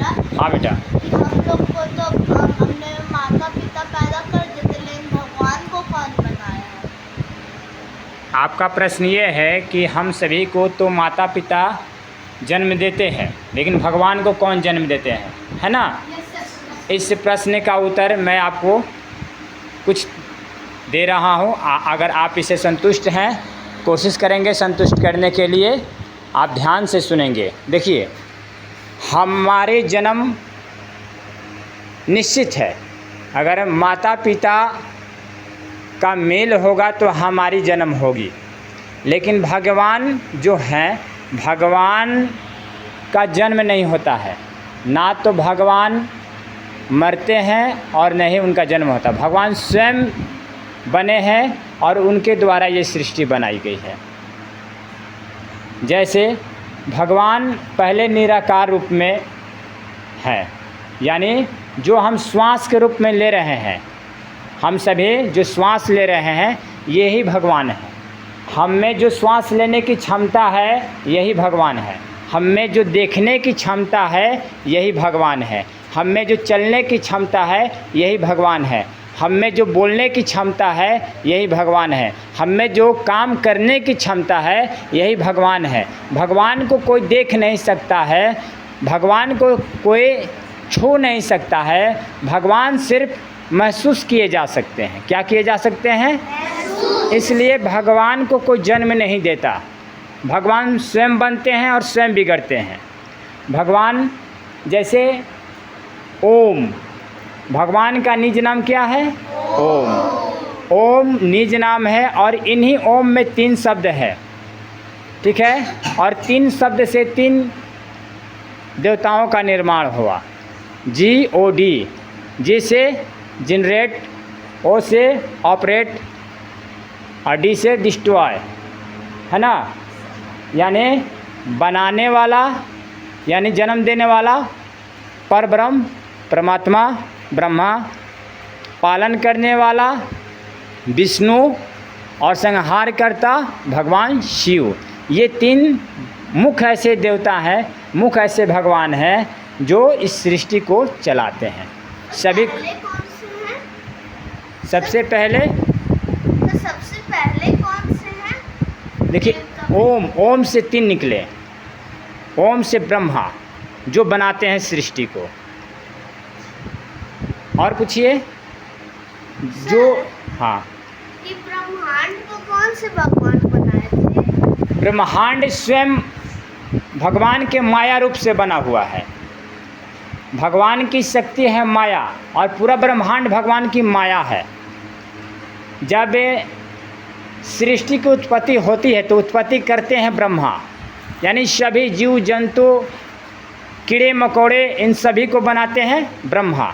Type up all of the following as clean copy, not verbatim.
हाँ बेटा। हम लोग को तो हमने माता पिता पैदा कर देते, लेकिन भगवान को कौन बनाया है? आपका प्रश्न ये है कि हम सभी को तो माता पिता जन्म देते हैं, लेकिन भगवान को कौन जन्म देते हैं, है ना? इस प्रश्न का उत्तर मैं आपको कुछ दे रहा हूँ। अगर आप इसे संतुष्ट हैं, कोशिश करेंगे संतुष्ट करने के लिए, आप ध्यान से सुनेंगे। देखिए, हमारे जन्म निश्चित है। अगर माता पिता का मेल होगा तो हमारी जन्म होगी, लेकिन भगवान जो हैं, भगवान का जन्म नहीं होता है। ना तो भगवान मरते हैं और न ही उनका जन्म होता। भगवान स्वयं बने हैं और उनके द्वारा ये सृष्टि बनाई गई है। जैसे भगवान पहले निराकार रूप में है, यानी जो हम श्वास के रूप में ले रहे हैं, हम सभी जो श्वास ले रहे हैं यही भगवान है। हम में जो श्वास लेने की क्षमता है यही भगवान है। हम में जो देखने की क्षमता है यही भगवान है। हम में जो चलने की क्षमता है यही भगवान है। हम में जो बोलने की क्षमता है यही भगवान है। हम में जो काम करने की क्षमता है यही भगवान है। भगवान को कोई देख नहीं सकता है, भगवान को कोई छू नहीं सकता है। भगवान सिर्फ महसूस किए जा सकते हैं। क्या किए जा सकते हैं? इसलिए भगवान को कोई जन्म नहीं देता। भगवान स्वयं बनते हैं और स्वयं बिगड़ते हैं। भगवान जैसे ओम, भगवान का निज नाम क्या है? ओम। ओम निज नाम है और इन्हीं ओम में 3 शब्द है, ठीक है? और 3 शब्द से 3 देवताओं का निर्माण हुआ। GOD, जी से जनरेट, O से ऑपरेट और D से डिस्ट्रॉय, है ना? यानी बनाने वाला, यानी जन्म देने वाला परब्रह्म परमात्मा ब्रह्मा, पालन करने वाला विष्णु और संहार करता भगवान शिव। ये 3 मुख्य ऐसे देवता हैं, मुख्य ऐसे भगवान हैं जो इस सृष्टि को चलाते हैं। सभी पहले कौन से हैं? सबसे पहले तो सबसे पहले कौन से हैं? देखिए, ओम से 3 निकले। ओम से ब्रह्मा जो बनाते हैं सृष्टि को। और पूछिए जो, हाँ, कि ब्रह्मांड को कौन से भगवान बनाए थे? ब्रह्मांड स्वयं भगवान के माया रूप से बना हुआ है। भगवान की शक्ति है माया और पूरा ब्रह्मांड भगवान की माया है। जब सृष्टि की उत्पत्ति होती है तो उत्पत्ति करते हैं ब्रह्मा, यानी सभी जीव जंतु कीड़े मकोड़े इन सभी को बनाते हैं ब्रह्मा,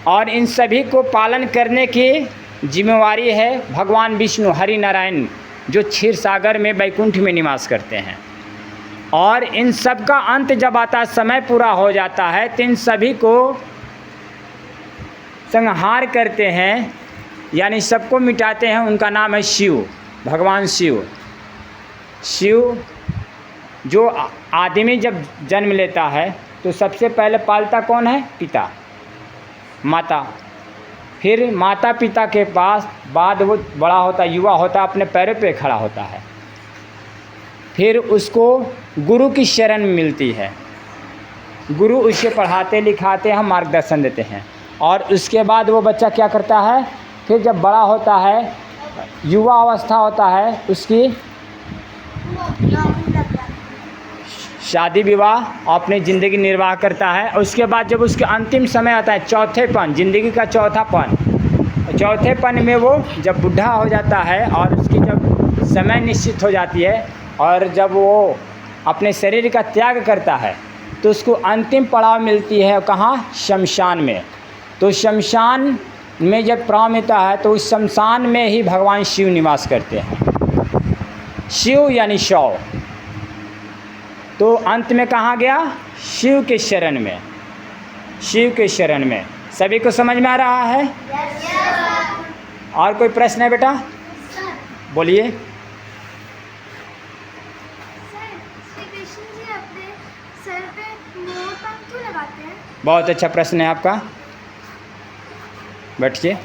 और इन सभी को पालन करने की जिम्मेवारी है भगवान विष्णु हरि नारायण, जो क्षीर सागर में वैकुंठ में निवास करते हैं। और इन सब का अंत जब आता है, समय पूरा हो जाता है, तो इन सभी को संहार करते हैं, यानी सबको मिटाते हैं। उनका नाम है शिव, भगवान शिव। शिव जो आदमी जब जन्म लेता है तो सबसे पहले पालता कौन है? पिता, माता। फिर माता पिता के बाद वो बड़ा होता, युवा होता, अपने पैरों पे खड़ा होता है। फिर उसको गुरु की शरण मिलती है। गुरु उसे पढ़ाते लिखाते हैं, मार्गदर्शन देते हैं। और उसके बाद वो बच्चा क्या करता है? फिर जब बड़ा होता है, युवा अवस्था होता है, उसकी शादी विवाह अपनी ज़िंदगी निर्वाह करता है। और उसके बाद जब उसके अंतिम समय आता है, चौथेपन, ज़िंदगी का चौथापन, चौथेपन में वो जब बूढ़ा हो जाता है और उसकी जब समय निश्चित हो जाती है और जब वो अपने शरीर का त्याग करता है तो उसको अंतिम पड़ाव मिलती है कहाँ? शमशान में। तो शमशान में जब पड़ाव मिलता है तो उस शमशान में ही भगवान शिव निवास करते हैं। शिव यानी शव। तो अंत में कहाँ गया? शिव के शरण में, शिव के शरण में। सभी को समझ में आ रहा है? और कोई प्रश्न है बेटा? बोलिए। श्री कृष्ण जी अपने सर पे मोर पंख जाते हैं? बहुत अच्छा प्रश्न है आपका, बैठिए।